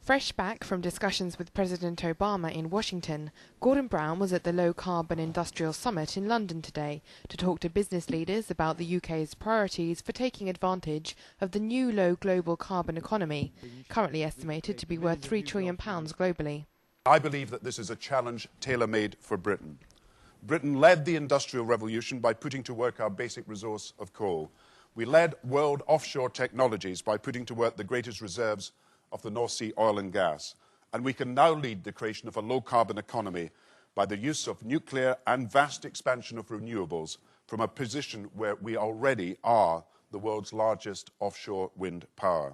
Fresh back from discussions with President Obama in Washington, Gordon Brown was at the Low Carbon Industrial Summit in London today to talk to business leaders about the UK's priorities for taking advantage of the new low global carbon economy, currently estimated to be worth £3 trillion globally. I believe that this is a challenge tailor-made for Britain. Britain led the industrial revolution by putting to work our basic resource of coal. We led world offshore technologies by putting to work the greatest reserves of the North Sea oil and gas. And we can now lead the creation of a low-carbon economy by the use of nuclear and vast expansion of renewables from a position where we already are the world's largest offshore wind power.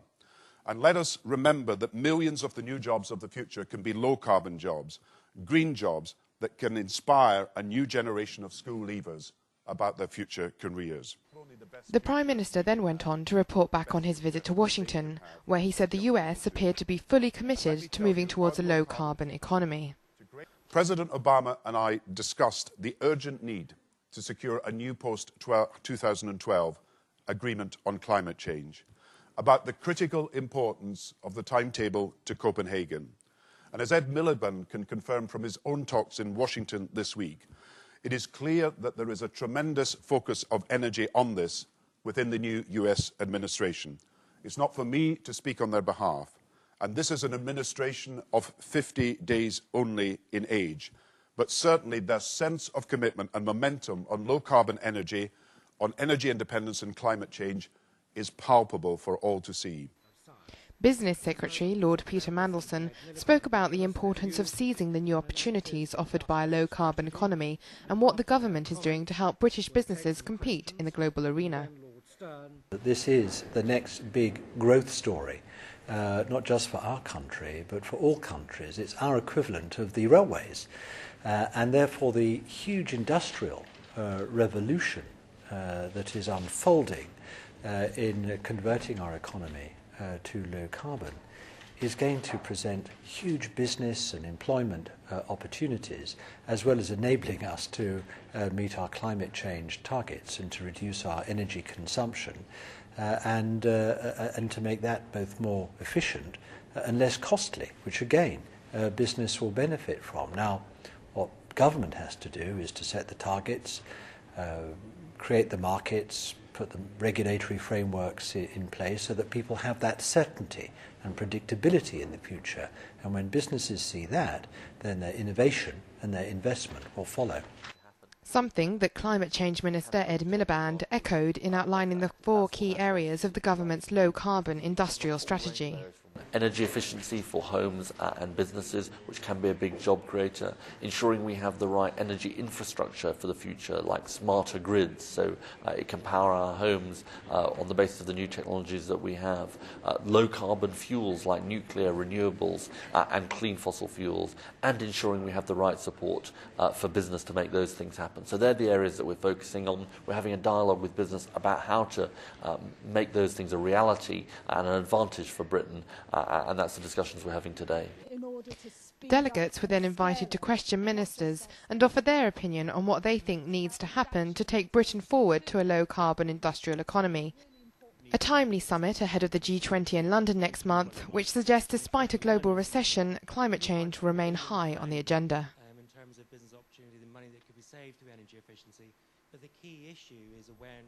And let us remember that millions of the new jobs of the future can be low-carbon jobs, green jobs that can inspire a new generation of school leavers about their future careers. The Prime Minister then went on to report back on his visit to Washington, where he said the US appeared to be fully committed to moving towards a low-carbon economy. President Obama and I discussed the urgent need to secure a new post-2012 agreement on climate change, about the critical importance of the timetable to Copenhagen. And as Ed Miliband can confirm from his own talks in Washington this week, it is clear that there is a tremendous focus of energy on this within the new US administration. It's not for me to speak on their behalf, and this is an administration of 50 days only in age. But certainly their sense of commitment and momentum on low-carbon energy, on energy independence and climate change is palpable for all to see. Business Secretary Lord Peter Mandelson spoke about the importance of seizing the new opportunities offered by a low-carbon economy and what the government is doing to help British businesses compete in the global arena. This is the next big growth story, not just for our country, but for all countries. It's our equivalent of the railways, and therefore the huge industrial revolution that is unfolding in converting our economy to low carbon is going to present huge business and employment opportunities, as well as enabling us to meet our climate change targets and to reduce our energy consumption and to make that both more efficient and less costly, which again business will benefit from. Now, what government has to do is to set the targets, create the markets, put the regulatory frameworks in place so that people have that certainty and predictability in the future. And when businesses see that, then their innovation and their investment will follow. Something that Climate Change Minister Ed Miliband echoed in outlining the 4 key areas of the government's low-carbon industrial strategy. Energy efficiency for homes and businesses, which can be a big job creator, ensuring we have the right energy infrastructure for the future, like smarter grids, so it can power our homes on the basis of the new technologies that we have, low carbon fuels like nuclear, renewables and clean fossil fuels, and ensuring we have the right support for business to make those things happen. So they're the areas that we're focusing on. We're having a dialogue with business about how to make those things a reality and an advantage for Britain. And that's the discussions we're having today. Delegates were then invited to question ministers and offer their opinion on what they think needs to happen to take Britain forward to a low-carbon industrial economy. A timely summit ahead of the G20 in London next month, which suggests despite a global recession, climate change will remain high on the agenda. In terms of business opportunity, the money that could be saved through energy efficiency, but the key issue is awareness.